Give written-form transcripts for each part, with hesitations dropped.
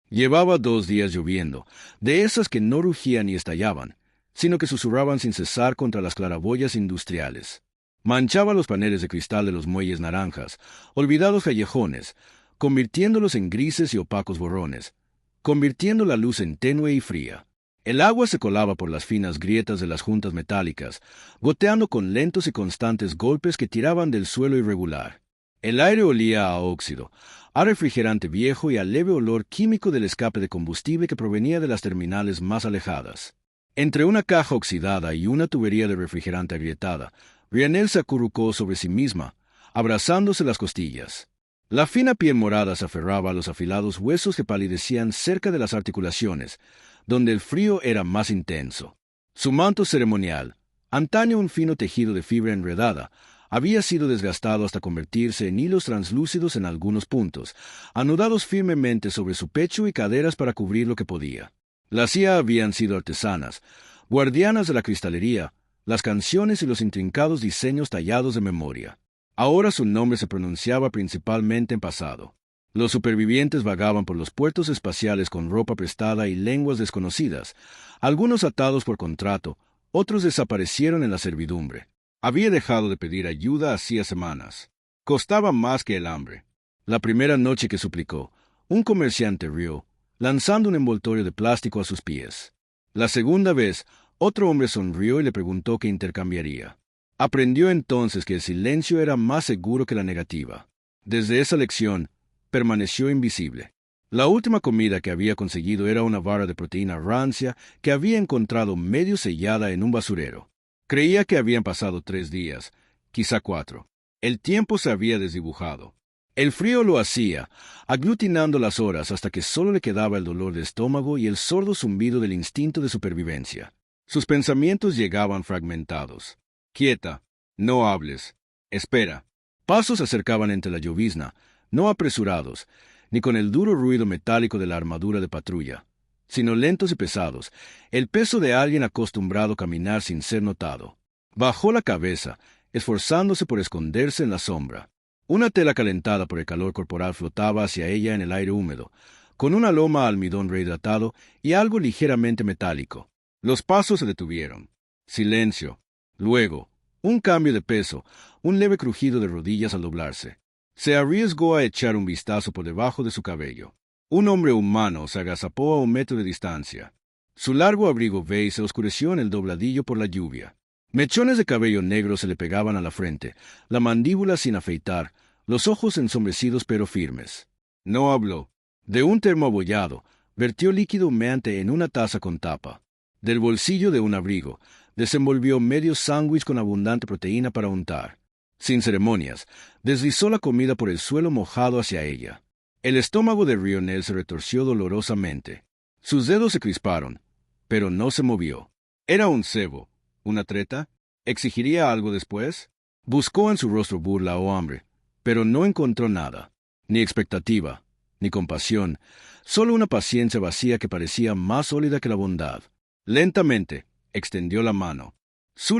Llevaba 2 días lloviendo, de esas que no rugían ni estallaban, sino que susurraban sin cesar contra las claraboyas industriales. Manchaba los paneles de cristal de los muelles naranjas, olvidados callejones, convirtiéndolos en grises y opacos borrones, convirtiendo la luz en tenue y fría. El agua se colaba por las finas grietas de las juntas metálicas, goteando con lentos y constantes golpes que tiraban del suelo irregular. El aire olía a óxido, a refrigerante viejo y al leve olor químico del escape de combustible que provenía de las terminales más alejadas. Entre una caja oxidada y una tubería de refrigerante agrietada, Ryanel se acurrucó sobre sí misma, abrazándose las costillas. La fina piel morada se aferraba a los afilados huesos que palidecían cerca de las articulaciones, donde el frío era más intenso. Su manto ceremonial, antaño un fino tejido de fibra enredada, había sido desgastado hasta convertirse en hilos translúcidos en algunos puntos, anudados firmemente sobre su pecho y caderas para cubrir lo que podía. Las IA habían sido artesanas, guardianas de la cristalería, las canciones y los intrincados diseños tallados de memoria. Ahora su nombre se pronunciaba principalmente en pasado. Los supervivientes vagaban por los puertos espaciales con ropa prestada y lenguas desconocidas, algunos atados por contrato, otros desaparecieron en la servidumbre. Había dejado de pedir ayuda hacía semanas. Costaba más que el hambre. La primera noche que suplicó, un comerciante rió, lanzando un envoltorio de plástico a sus pies. La segunda vez, otro hombre sonrió y le preguntó qué intercambiaría. Aprendió entonces que el silencio era más seguro que la negativa. Desde esa lección, permaneció invisible. La última comida que había conseguido era una barra de proteína rancia que había encontrado medio sellada en un basurero. Creía que habían pasado 3 días, quizá 4. El tiempo se había desdibujado. El frío lo hacía, aglutinando las horas hasta que solo le quedaba el dolor de estómago y el sordo zumbido del instinto de supervivencia. Sus pensamientos llegaban fragmentados. Quieta, no hables, espera. Pasos se acercaban entre la llovizna, no apresurados, ni con el duro ruido metálico de la armadura de patrulla, sino lentos y pesados, el peso de alguien acostumbrado a caminar sin ser notado. Bajó la cabeza, esforzándose por esconderse en la sombra. Una tela calentada por el calor corporal flotaba hacia ella en el aire húmedo, con una loma a almidón rehidratado y algo ligeramente metálico. Los pasos se detuvieron. Silencio. Luego, un cambio de peso, un leve crujido de rodillas al doblarse. Se arriesgó a echar un vistazo por debajo de su cabello. Un hombre humano se agazapó a 1 metro de distancia. Su largo abrigo beige se oscureció en el dobladillo por la lluvia. Mechones de cabello negro se le pegaban a la frente, la mandíbula sin afeitar, los ojos ensombrecidos pero firmes. No habló. De un termo abollado, vertió líquido humeante en una taza con tapa. Del bolsillo de un abrigo, desenvolvió medio sándwich con abundante proteína para untar. Sin ceremonias, deslizó la comida por el suelo mojado hacia ella. El estómago de Ryanel se retorció dolorosamente. Sus dedos se crisparon, pero no se movió. Era un cebo. ¿Una treta? ¿Exigiría algo después? Buscó en su rostro burla o hambre, pero no encontró nada. Ni expectativa, ni compasión, solo una paciencia vacía que parecía más sólida que la bondad. Lentamente, extendió la mano.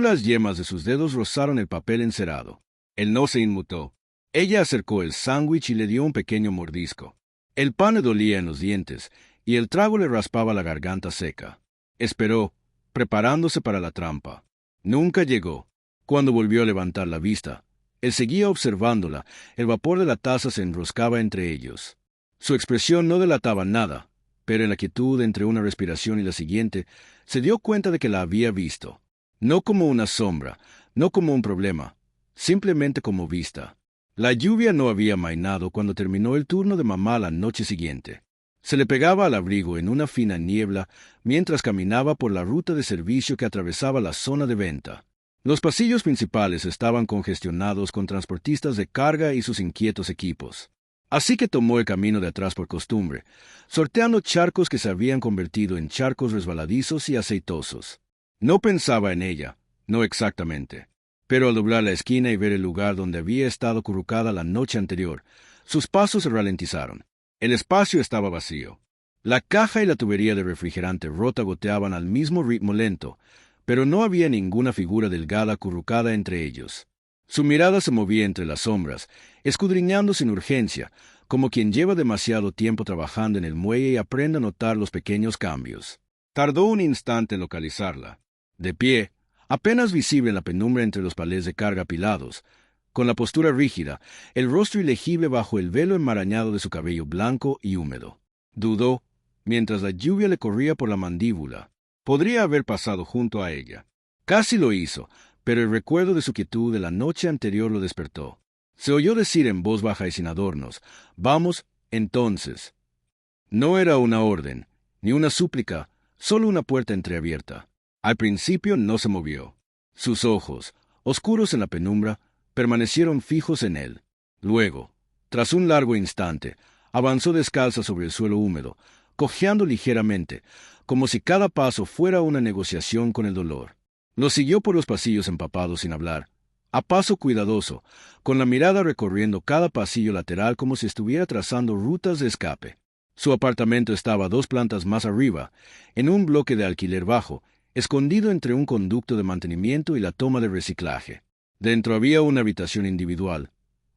Las yemas de sus dedos rozaron el papel encerado. Él no se inmutó. Ella acercó el sándwich y le dio un pequeño mordisco. El pan le dolía en los dientes, y el trago le raspaba la garganta seca. Esperó, preparándose para la trampa. Nunca llegó. Cuando volvió a levantar la vista, él seguía observándola, el vapor de la taza se enroscaba entre ellos. Su expresión no delataba nada, pero en la quietud entre una respiración y la siguiente, se dio cuenta de que la había visto. No como una sombra, no como un problema, simplemente como vista. La lluvia no había amainado cuando terminó el turno de mamá la noche siguiente. Se le pegaba al abrigo en una fina niebla mientras caminaba por la ruta de servicio que atravesaba la zona de venta. Los pasillos principales estaban congestionados con transportistas de carga y sus inquietos equipos. Así que tomó el camino de atrás por costumbre, sorteando charcos que se habían convertido en charcos resbaladizos y aceitosos. No pensaba en ella, no exactamente. Pero al doblar la esquina y ver el lugar donde había estado acurrucada la noche anterior, sus pasos se ralentizaron. El espacio estaba vacío. La caja y la tubería de refrigerante rota goteaban al mismo ritmo lento, pero no había ninguna figura delgada acurrucada entre ellos. Su mirada se movía entre las sombras, escudriñando sin urgencia, como quien lleva demasiado tiempo trabajando en el muelle y aprende a notar los pequeños cambios. Tardó un instante en localizarla. De pie, apenas visible en la penumbra entre los palés de carga apilados, con la postura rígida, el rostro ilegible bajo el velo enmarañado de su cabello blanco y húmedo. Dudó, mientras la lluvia le corría por la mandíbula. Podría haber pasado junto a ella. Casi lo hizo, pero el recuerdo de su quietud de la noche anterior lo despertó. Se oyó decir en voz baja y sin adornos, «Vamos, entonces». No era una orden, ni una súplica, solo una puerta entreabierta. Al principio no se movió. Sus ojos, oscuros en la penumbra, permanecieron fijos en él. Luego, tras un largo instante, avanzó descalza sobre el suelo húmedo, cojeando ligeramente, como si cada paso fuera una negociación con el dolor. Lo siguió por los pasillos empapados sin hablar, a paso cuidadoso, con la mirada recorriendo cada pasillo lateral como si estuviera trazando rutas de escape. Su apartamento estaba 2 plantas más arriba, en un bloque de alquiler bajo, escondido entre un conducto de mantenimiento y la toma de reciclaje. Dentro había una habitación individual,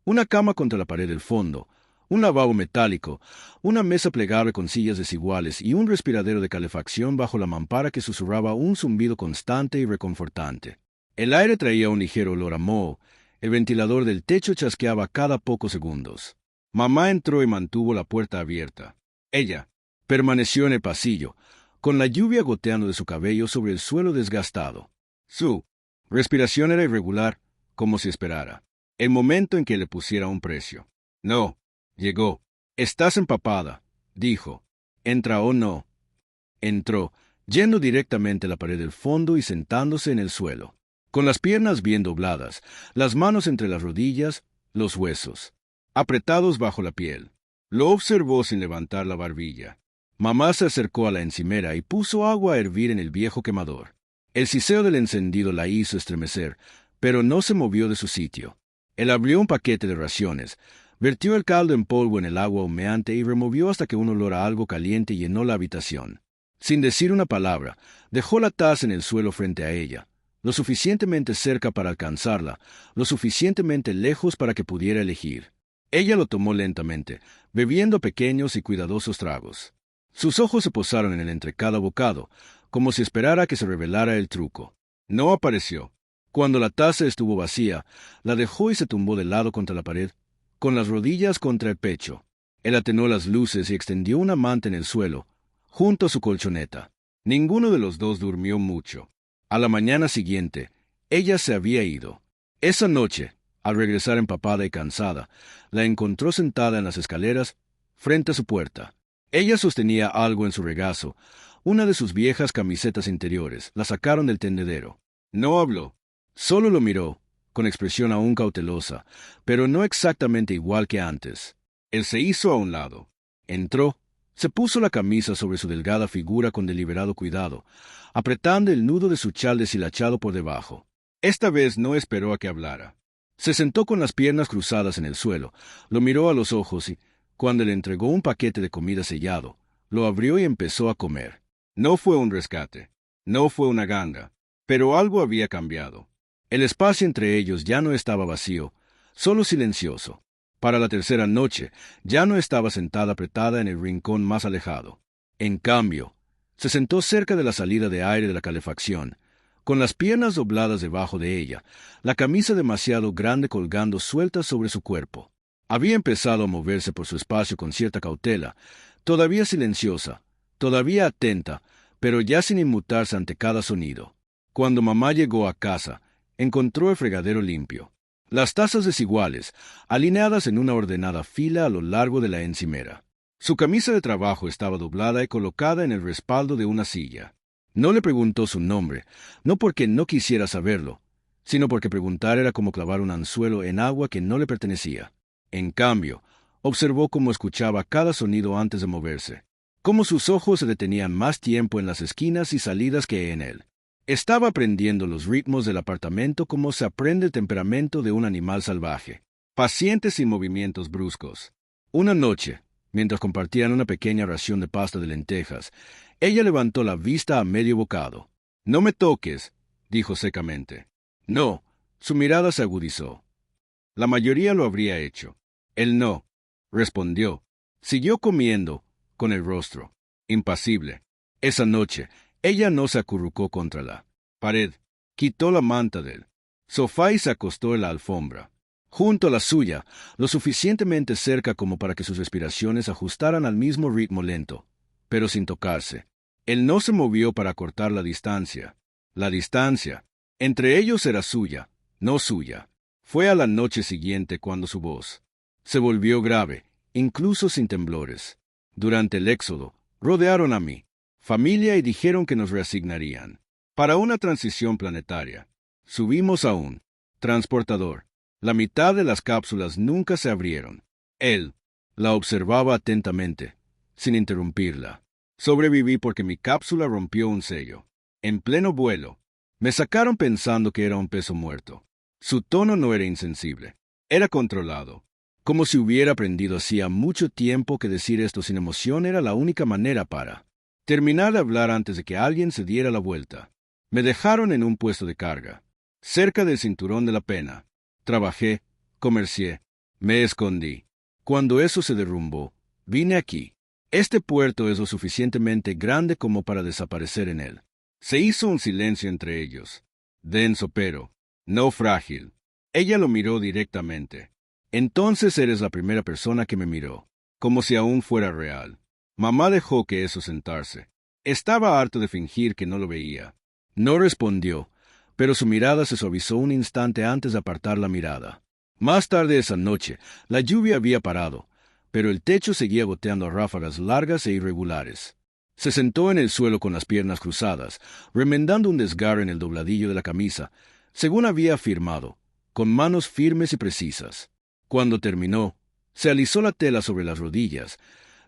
una cama contra la pared del fondo, un lavabo metálico, una mesa plegable con sillas desiguales y un respiradero de calefacción bajo la mampara que susurraba un zumbido constante y reconfortante. El aire traía un ligero olor a moho, el ventilador del techo chasqueaba cada pocos segundos. Mamá entró y mantuvo la puerta abierta. Ella permaneció en el pasillo, con la lluvia goteando de su cabello sobre el suelo desgastado. Su respiración era irregular, como si esperara el momento en que le pusiera un precio. No, llegó. Estás empapada, dijo. Entra o no. Entró, yendo directamente a la pared del fondo y sentándose en el suelo, con las piernas bien dobladas, las manos entre las rodillas, los huesos apretados bajo la piel. Lo observó sin levantar la barbilla. Mamá se acercó a la encimera y puso agua a hervir en el viejo quemador. El siseo del encendido la hizo estremecer, pero no se movió de su sitio. Él abrió un paquete de raciones, vertió el caldo en polvo en el agua humeante y removió hasta que un olor a algo caliente llenó la habitación. Sin decir una palabra, dejó la taza en el suelo frente a ella, lo suficientemente cerca para alcanzarla, lo suficientemente lejos para que pudiera elegir. Ella lo tomó lentamente, bebiendo pequeños y cuidadosos tragos. Sus ojos se posaron en él entre cada bocado, como si esperara que se revelara el truco. No apareció. Cuando la taza estuvo vacía, la dejó y se tumbó de lado contra la pared, con las rodillas contra el pecho. Él atenuó las luces y extendió una manta en el suelo, junto a su colchoneta. Ninguno de los dos durmió mucho. A la mañana siguiente, ella se había ido. Esa noche, al regresar empapada y cansada, la encontró sentada en las escaleras, frente a su puerta. Ella sostenía algo en su regazo, una de sus viejas camisetas interiores. La sacaron del tendedero. No habló. Solo lo miró, con expresión aún cautelosa, pero no exactamente igual que antes. Él se hizo a un lado. Entró, se puso la camisa sobre su delgada figura con deliberado cuidado, apretando el nudo de su chal deshilachado por debajo. Esta vez no esperó a que hablara. Se sentó con las piernas cruzadas en el suelo, lo miró a los ojos y, cuando le entregó un paquete de comida sellado, lo abrió y empezó a comer. No fue un rescate, no fue una ganga, pero algo había cambiado. El espacio entre ellos ya no estaba vacío, solo silencioso. Para la tercera noche, ya no estaba sentada apretada en el rincón más alejado. En cambio, se sentó cerca de la salida de aire de la calefacción, con las piernas dobladas debajo de ella, la camisa demasiado grande colgando suelta sobre su cuerpo. Había empezado a moverse por su espacio con cierta cautela, todavía silenciosa, todavía atenta, pero ya sin inmutarse ante cada sonido. Cuando mamá llegó a casa, encontró el fregadero limpio. Las tazas desiguales, alineadas en una ordenada fila a lo largo de la encimera. Su camisa de trabajo estaba doblada y colocada en el respaldo de una silla. No le preguntó su nombre, no porque no quisiera saberlo, sino porque preguntar era como clavar un anzuelo en agua que no le pertenecía. En cambio, observó cómo escuchaba cada sonido antes de moverse, cómo sus ojos se detenían más tiempo en las esquinas y salidas que en él. Estaba aprendiendo los ritmos del apartamento como se aprende el temperamento de un animal salvaje, paciente sin movimientos bruscos. Una noche, mientras compartían una pequeña ración de pasta de lentejas, ella levantó la vista a medio bocado. «No me toques», dijo secamente. No, su mirada se agudizó. La mayoría lo habría hecho. Él no. respondió. Siguió comiendo, con el rostro impasible. Esa noche, ella no se acurrucó contra la pared. Quitó la manta del sofá y se acostó en la alfombra, junto a la suya, lo suficientemente cerca como para que sus respiraciones ajustaran al mismo ritmo lento, pero sin tocarse. Él no se movió para cortar la distancia. La distancia entre ellos era suya, no suya. Fue a la noche siguiente cuando su voz se volvió grave, incluso sin temblores. Durante el éxodo, rodearon a mi familia y dijeron que nos reasignarían para una transición planetaria. Subimos a un transportador. La mitad de las cápsulas nunca se abrieron. Él la observaba atentamente, sin interrumpirla. Sobreviví porque mi cápsula rompió un sello. En pleno vuelo, me sacaron pensando que era un peso muerto. Su tono no era insensible, era controlado, como si hubiera aprendido hacía mucho tiempo que decir esto sin emoción era la única manera para terminar de hablar antes de que alguien se diera la vuelta. Me dejaron en un puesto de carga, cerca del cinturón de la pena. Trabajé, comercié, me escondí. Cuando eso se derrumbó, vine aquí. Este puerto es lo suficientemente grande como para desaparecer en él. Se hizo un silencio entre ellos, denso pero no frágil. Ella lo miró directamente. Entonces eres la primera persona que me miró, como si aún fuera real. Mamá dejó que eso sentarse. Estaba harto de fingir que no lo veía. No respondió, pero su mirada se suavizó un instante antes de apartar la mirada. Más tarde esa noche, la lluvia había parado, pero el techo seguía goteando a ráfagas largas e irregulares. Se sentó en el suelo con las piernas cruzadas, remendando un desgarre en el dobladillo de la camisa, según había afirmado, con manos firmes y precisas. Cuando terminó, se alisó la tela sobre las rodillas,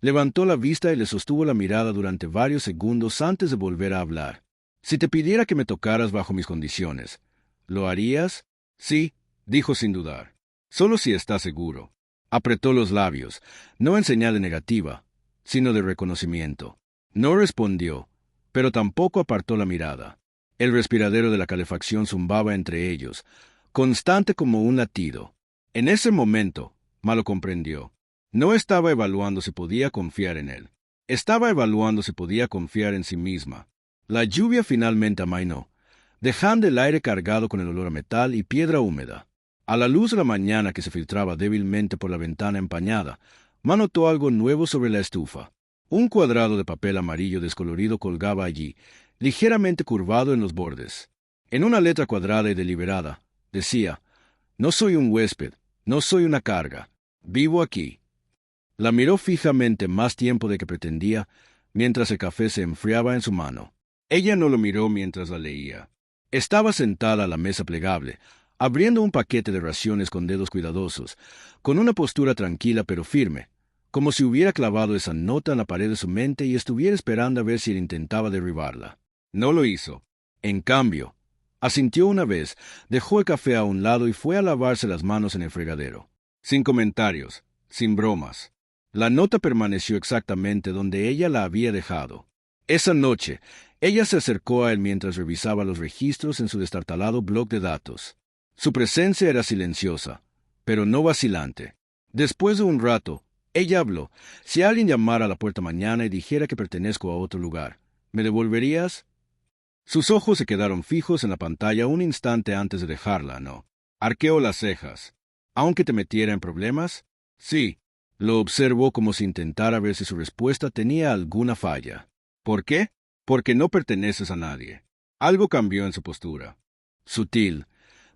levantó la vista y le sostuvo la mirada durante varios segundos antes de volver a hablar. Si te pidiera que me tocaras bajo mis condiciones, ¿lo harías? Sí, dijo sin dudar. Solo si estás seguro. Apretó los labios, no en señal de negativa, sino de reconocimiento. No respondió, pero tampoco apartó la mirada. El respiradero de la calefacción zumbaba entre ellos, constante como un latido. En ese momento, Ma lo comprendió. No estaba evaluando si podía confiar en él. Estaba evaluando si podía confiar en sí misma. La lluvia finalmente amainó, dejando el aire cargado con el olor a metal y piedra húmeda. A la luz de la mañana que se filtraba débilmente por la ventana empañada, Ma notó algo nuevo sobre la estufa. Un cuadrado de papel amarillo descolorido colgaba allí, ligeramente curvado en los bordes. En una letra cuadrada y deliberada, decía: «No soy un huésped, no soy una carga. Vivo aquí». La miró fijamente más tiempo de que pretendía, mientras el café se enfriaba en su mano. Ella no lo miró mientras la leía. Estaba sentada a la mesa plegable, abriendo un paquete de raciones con dedos cuidadosos, con una postura tranquila pero firme, como si hubiera clavado esa nota en la pared de su mente y estuviera esperando a ver si él intentaba derribarla. No lo hizo. En cambio, asintió una vez, dejó el café a un lado y fue a lavarse las manos en el fregadero. Sin comentarios, sin bromas. La nota permaneció exactamente donde ella la había dejado. Esa noche, ella se acercó a él mientras revisaba los registros en su destartalado bloc de datos. Su presencia era silenciosa, pero no vacilante. Después de un rato, ella habló. «Si alguien llamara a la puerta mañana y dijera que pertenezco a otro lugar, ¿me devolverías?» Sus ojos se quedaron fijos en la pantalla un instante antes de dejarla, ¿no? Arqueó las cejas. «¿Aunque te metiera en problemas?» «Sí». Lo observó como si intentara ver si su respuesta tenía alguna falla. «¿Por qué?» «Porque no perteneces a nadie». Algo cambió en su postura. Sutil,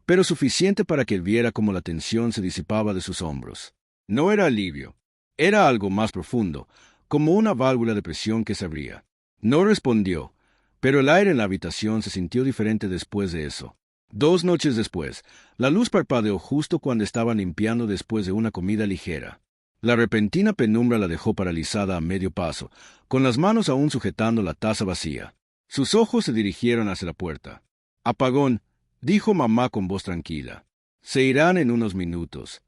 pero suficiente para que él viera cómo la tensión se disipaba de sus hombros. No era alivio. Era algo más profundo, como una válvula de presión que se abría. No respondió, pero el aire en la habitación se sintió diferente después de eso. 2 noches después, la luz parpadeó justo cuando estaban limpiando después de una comida ligera. La repentina penumbra la dejó paralizada a medio paso, con las manos aún sujetando la taza vacía. Sus ojos se dirigieron hacia la puerta. «Apagón», dijo mamá con voz tranquila. «Se irán en unos minutos».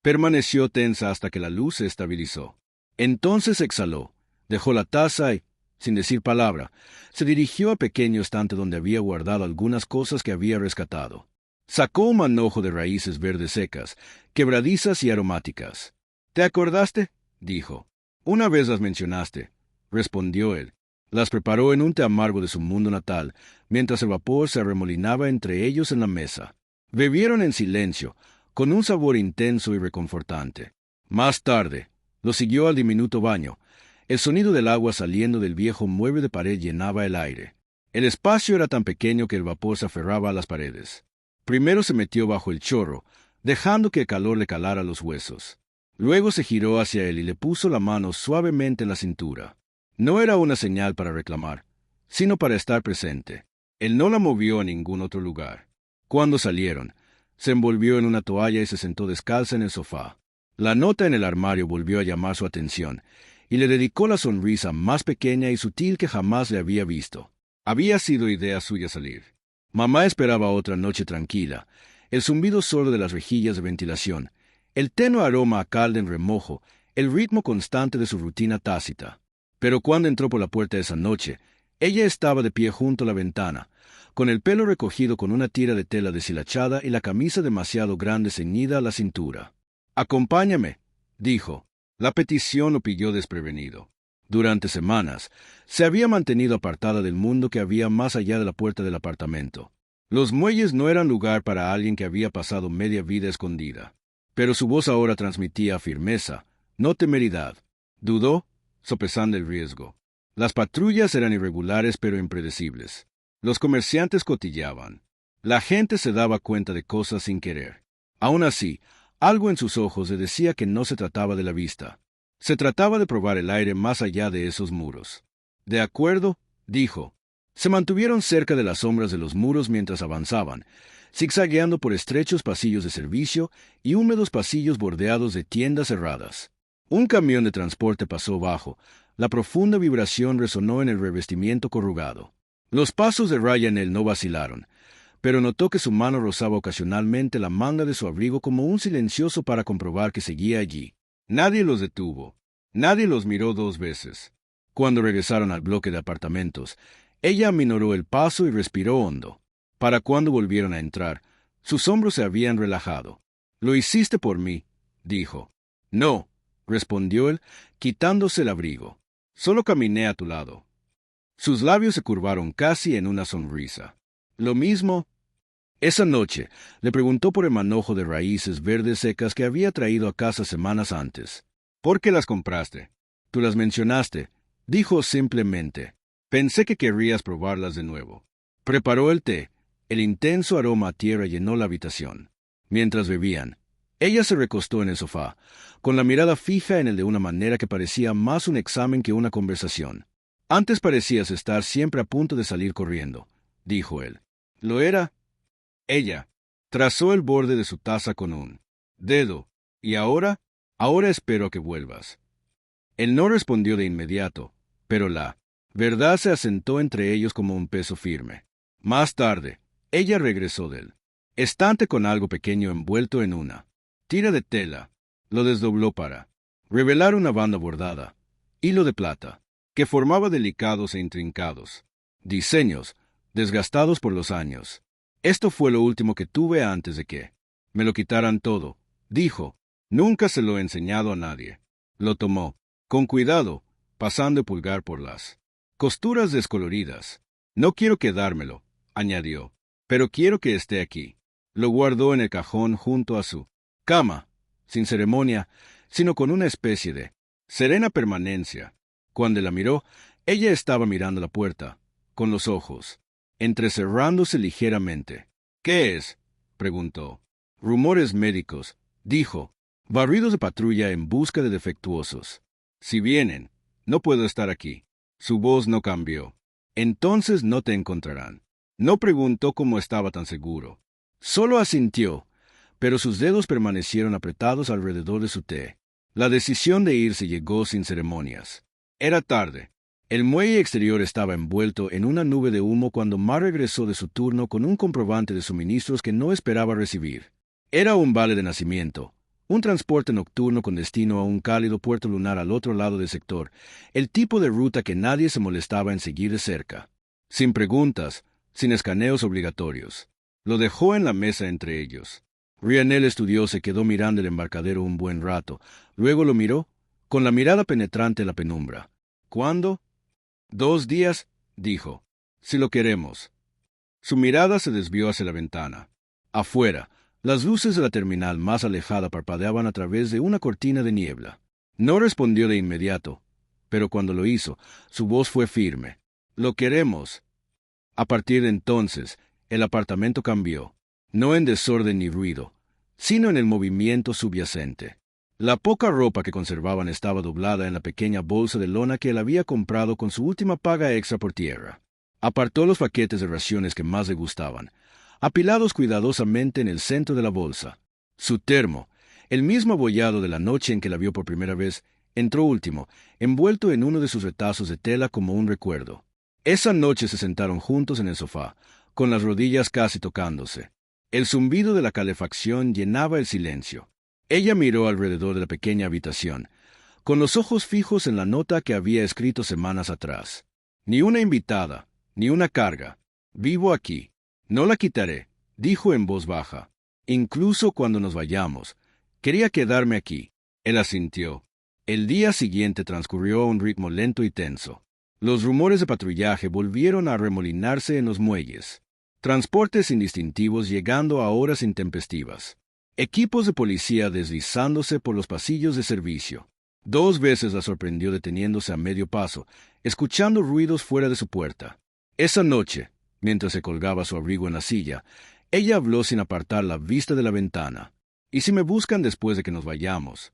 Permaneció tensa hasta que la luz se estabilizó. Entonces exhaló, dejó la taza y, sin decir palabra, se dirigió al pequeño estante donde había guardado algunas cosas que había rescatado. Sacó un manojo de raíces verdes secas, quebradizas y aromáticas. ¿Te acordaste? Dijo. Una vez las mencionaste, respondió él. Las preparó en un té amargo de su mundo natal, mientras el vapor se arremolinaba entre ellos en la mesa. Bebieron en silencio, con un sabor intenso y reconfortante. Más tarde, lo siguió al diminuto baño. El sonido del agua saliendo del viejo mueble de pared llenaba el aire. El espacio era tan pequeño que el vapor se aferraba a las paredes. Primero se metió bajo el chorro, dejando que el calor le calara los huesos. Luego se giró hacia él y le puso la mano suavemente en la cintura. No era una señal para reclamar, sino para estar presente. Él no la movió a ningún otro lugar. Cuando salieron, se envolvió en una toalla y se sentó descalza en el sofá. La nota en el armario volvió a llamar su atención, y le dedicó la sonrisa más pequeña y sutil que jamás le había visto. Había sido idea suya salir. Mamá esperaba otra noche tranquila, el zumbido solo de las rejillas de ventilación, el tenue aroma a cal en remojo, el ritmo constante de su rutina tácita. Pero cuando entró por la puerta esa noche, ella estaba de pie junto a la ventana, con el pelo recogido con una tira de tela deshilachada y la camisa demasiado grande ceñida a la cintura. «Acompáñame», dijo. La petición lo pilló desprevenido. Durante semanas, se había mantenido apartada del mundo que había más allá de la puerta del apartamento. Los muelles no eran lugar para alguien que había pasado media vida escondida. Pero su voz ahora transmitía firmeza, no temeridad. Dudó, sopesando el riesgo. Las patrullas eran irregulares pero impredecibles. Los comerciantes cotillaban. La gente se daba cuenta de cosas sin querer. Aún así, algo en sus ojos le decía que no se trataba de la vista. Se trataba de probar el aire más allá de esos muros. «De acuerdo», dijo. Se mantuvieron cerca de las sombras de los muros mientras avanzaban, zigzagueando por estrechos pasillos de servicio y húmedos pasillos bordeados de tiendas cerradas. Un camión de transporte pasó bajo. La profunda vibración resonó en el revestimiento corrugado. Los pasos de Ryan no vacilaron, pero notó que su mano rozaba ocasionalmente la manga de su abrigo como un silencioso para comprobar que seguía allí. Nadie los detuvo. Nadie los miró dos veces. Cuando regresaron al bloque de apartamentos, ella aminoró el paso y respiró hondo. Para cuando volvieron a entrar, sus hombros se habían relajado. «Lo hiciste por mí», dijo. «No», respondió él, quitándose el abrigo. «Solo caminé a tu lado». Sus labios se curvaron casi en una sonrisa. «Lo mismo». Esa noche le preguntó por el manojo de raíces verdes secas que había traído a casa semanas antes. «¿Por qué las compraste?» «Tú las mencionaste», dijo simplemente. «Pensé que querrías probarlas de nuevo». Preparó el té. El intenso aroma a tierra llenó la habitación. Mientras bebían, ella se recostó en el sofá, con la mirada fija en él de una manera que parecía más un examen que una conversación. «Antes parecías estar siempre a punto de salir corriendo», dijo él. «¿Lo era?» Ella trazó el borde de su taza con un dedo. «¿Y ahora?» «Ahora espero a que vuelvas». Él no respondió de inmediato, pero la verdad se asentó entre ellos como un peso firme. Más tarde, ella regresó del estante con algo pequeño envuelto en una tira de tela. Lo desdobló para revelar una banda bordada, hilo de plata, que formaba delicados e intrincados diseños, desgastados por los años. «Esto fue lo último que tuve antes de que me lo quitaran todo», dijo. «Nunca se lo he enseñado a nadie». Lo tomó, con cuidado, pasando el pulgar por las costuras descoloridas. «No quiero quedármelo», añadió, «pero quiero que esté aquí». Lo guardó en el cajón junto a su cama, sin ceremonia, sino con una especie de serena permanencia. Cuando la miró, ella estaba mirando la puerta, con los ojos entrecerrándose ligeramente. «¿Qué es?», preguntó. «Rumores médicos», dijo. «Barridos de patrulla en busca de defectuosos. Si vienen, no puedo estar aquí». Su voz no cambió. «Entonces no te encontrarán». No preguntó cómo estaba tan seguro. Solo asintió, pero sus dedos permanecieron apretados alrededor de su té. La decisión de irse llegó sin ceremonias. Era tarde. El muelle exterior estaba envuelto en una nube de humo cuando Mar regresó de su turno con un comprobante de suministros que no esperaba recibir. Era un vale de nacimiento, un transporte nocturno con destino a un cálido puerto lunar al otro lado del sector, el tipo de ruta que nadie se molestaba en seguir de cerca. Sin preguntas, sin escaneos obligatorios. Lo dejó en la mesa entre ellos. Ryanel estudió, se quedó mirando el embarcadero un buen rato. Luego lo miró, con la mirada penetrante en la penumbra. ¿Cuándo? 2 días, dijo. Si lo queremos. Su mirada se desvió hacia la ventana. Afuera, las luces de la terminal más alejada parpadeaban a través de una cortina de niebla. No respondió de inmediato, pero cuando lo hizo, su voz fue firme. Lo queremos. A partir de entonces, el apartamento cambió, no en desorden ni ruido, sino en el movimiento subyacente. La poca ropa que conservaban estaba doblada en la pequeña bolsa de lona que él había comprado con su última paga extra por tierra. Apartó los paquetes de raciones que más le gustaban, apilados cuidadosamente en el centro de la bolsa. Su termo, el mismo abollado de la noche en que la vio por primera vez, entró último, envuelto en uno de sus retazos de tela como un recuerdo. Esa noche se sentaron juntos en el sofá, con las rodillas casi tocándose. El zumbido de la calefacción llenaba el silencio. Ella miró alrededor de la pequeña habitación, con los ojos fijos en la nota que había escrito semanas atrás. Ni una invitada, ni una carga. Vivo aquí. No la quitaré, dijo en voz baja. Incluso cuando nos vayamos. Quería quedarme aquí. Él asintió. El día siguiente transcurrió a un ritmo lento y tenso. Los rumores de patrullaje volvieron a arremolinarse en los muelles. Transportes indistintivos llegando a horas intempestivas. Equipos de policía deslizándose por los pasillos de servicio. 2 veces la sorprendió deteniéndose a medio paso, escuchando ruidos fuera de su puerta. Esa noche, mientras se colgaba su abrigo en la silla, ella habló sin apartar la vista de la ventana. ¿Y si me buscan después de que nos vayamos?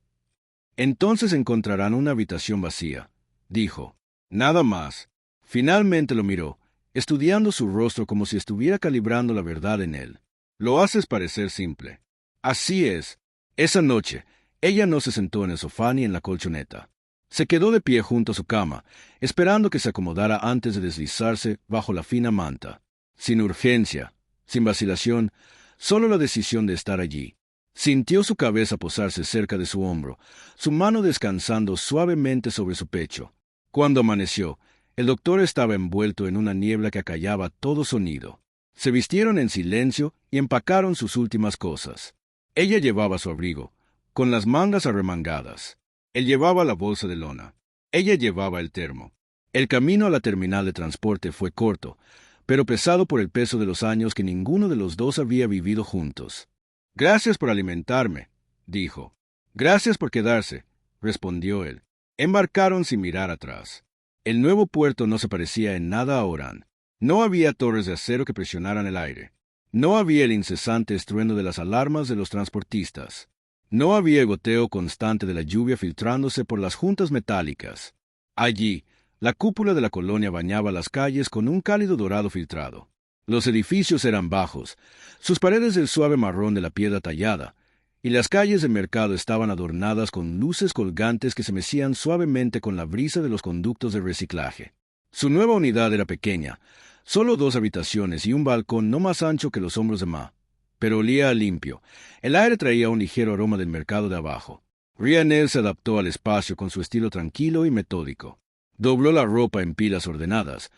Entonces encontrarán una habitación vacía, dijo. Nada más. Finalmente lo miró, estudiando su rostro como si estuviera calibrando la verdad en él. Lo haces parecer simple. Así es. Esa noche, ella no se sentó en el sofá ni en la colchoneta. Se quedó de pie junto a su cama, esperando que se acomodara antes de deslizarse bajo la fina manta. Sin urgencia, sin vacilación, solo la decisión de estar allí. Sintió su cabeza posarse cerca de su hombro, su mano descansando suavemente sobre su pecho. Cuando amaneció, el doctor estaba envuelto en una niebla que acallaba todo sonido. Se vistieron en silencio y empacaron sus últimas cosas. Ella llevaba su abrigo, con las mangas arremangadas. Él llevaba la bolsa de lona. Ella llevaba el termo. El camino a la terminal de transporte fue corto, pero pesado por el peso de los años que ninguno de los dos había vivido juntos. Gracias por alimentarme, dijo. Gracias por quedarse, respondió él. Embarcaron sin mirar atrás. El nuevo puerto no se parecía en nada a Orán. No había torres de acero que presionaran el aire. No había el incesante estruendo de las alarmas de los transportistas. No había el goteo constante de la lluvia filtrándose por las juntas metálicas. Allí, la cúpula de la colonia bañaba las calles con un cálido dorado filtrado. Los edificios eran bajos, sus paredes del suave marrón de la piedra tallada, y las calles del mercado estaban adornadas con luces colgantes que se mecían suavemente con la brisa de los conductos de reciclaje. Su nueva unidad era pequeña, solo 2 habitaciones y un balcón no más ancho que los hombros de Ma, pero olía a limpio. El aire traía un ligero aroma del mercado de abajo. Ryanel se adaptó al espacio con su estilo tranquilo y metódico. Dobló la ropa en pilas ordenadas,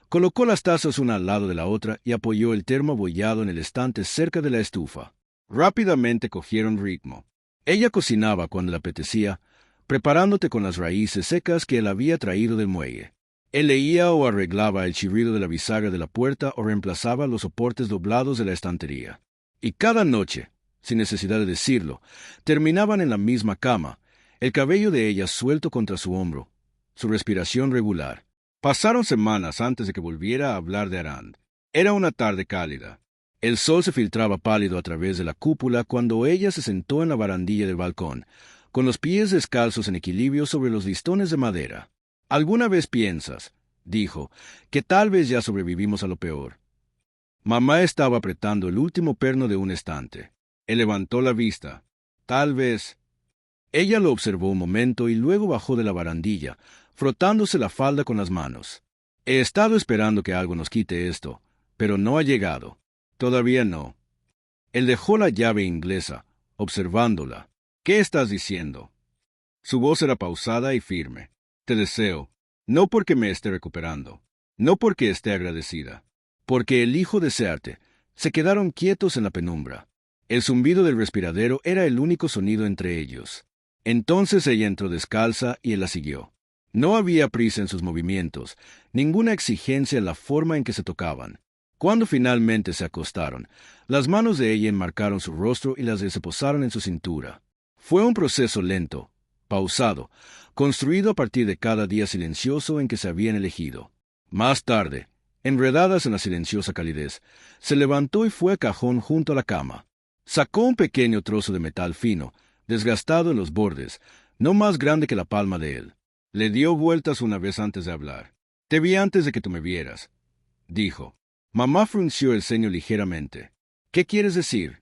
colocó las tazas una al lado de la otra y apoyó el termo abollado en el estante cerca de la estufa. Rápidamente cogieron ritmo. Ella cocinaba cuando le apetecía, preparándote con las raíces secas que él había traído del muelle. Él leía o arreglaba el chirrido de la bisagra de la puerta o reemplazaba los soportes doblados de la estantería. Y cada noche, sin necesidad de decirlo, terminaban en la misma cama, el cabello de ella suelto contra su hombro, su respiración regular. Pasaron semanas antes de que volviera a hablar de Arand. Era una tarde cálida. El sol se filtraba pálido a través de la cúpula cuando ella se sentó en la barandilla del balcón, con los pies descalzos en equilibrio sobre los listones de madera. «¿Alguna vez piensas», dijo, «que tal vez ya sobrevivimos a lo peor?» Mamá estaba apretando el último perno de un estante. Él levantó la vista. «Tal vez». Ella lo observó un momento y luego bajó de la barandilla, frotándose la falda con las manos. «He estado esperando que algo nos quite esto, pero no ha llegado. Todavía no». Él dejó la llave inglesa, observándola. «¿Qué estás diciendo?» Su voz era pausada y firme. «Te deseo, no porque me esté recuperando, no porque esté agradecida, porque elijo desearte». Se quedaron quietos en la penumbra. El zumbido del respiradero era el único sonido entre ellos. Entonces ella entró descalza y él la siguió. No había prisa en sus movimientos, ninguna exigencia en la forma en que se tocaban. Cuando finalmente se acostaron, las manos de ella enmarcaron su rostro y las de él se posaron en su cintura. Fue un proceso lento, pausado, construido a partir de cada día silencioso en que se habían elegido. Más tarde, enredadas en la silenciosa calidez, se levantó y fue al cajón junto a la cama. Sacó un pequeño trozo de metal fino, desgastado en los bordes, no más grande que la palma de él. Le dio vueltas una vez antes de hablar. «Te vi antes de que tú me vieras», dijo. Mamá frunció el ceño ligeramente. «¿Qué quieres decir?»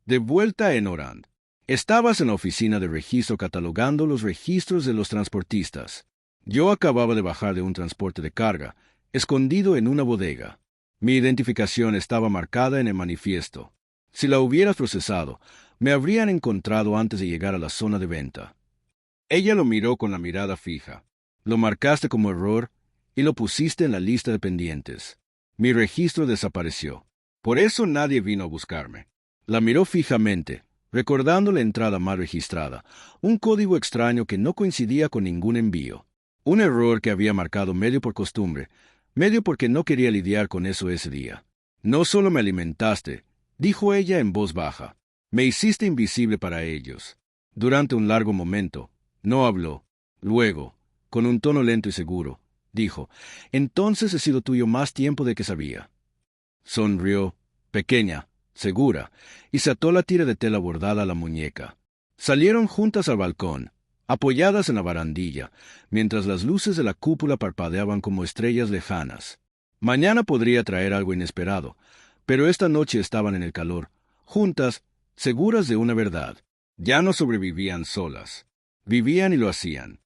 De vuelta en Orand. Estabas en la oficina de registro catalogando los registros de los transportistas. Yo acababa de bajar de un transporte de carga, escondido en una bodega. Mi identificación estaba marcada en el manifiesto. Si la hubieras procesado, me habrían encontrado antes de llegar a la zona de venta. Ella lo miró con la mirada fija. Lo marcaste como error y lo pusiste en la lista de pendientes. Mi registro desapareció. Por eso nadie vino a buscarme. La miró fijamente, recordando la entrada mal registrada, un código extraño que no coincidía con ningún envío. Un error que había marcado medio por costumbre, medio porque no quería lidiar con eso ese día. «No solo me alimentaste», dijo ella en voz baja, «me hiciste invisible para ellos». Durante un largo momento, no habló. Luego, con un tono lento y seguro, dijo, «Entonces he sido tuyo más tiempo de que sabía». Sonrió, pequeña, segura, y se ató la tira de tela bordada a la muñeca. Salieron juntas al balcón, apoyadas en la barandilla, mientras las luces de la cúpula parpadeaban como estrellas lejanas. Mañana podría traer algo inesperado, pero esta noche estaban en el calor, juntas, seguras de una verdad. Ya no sobrevivían solas. Vivían y lo hacían.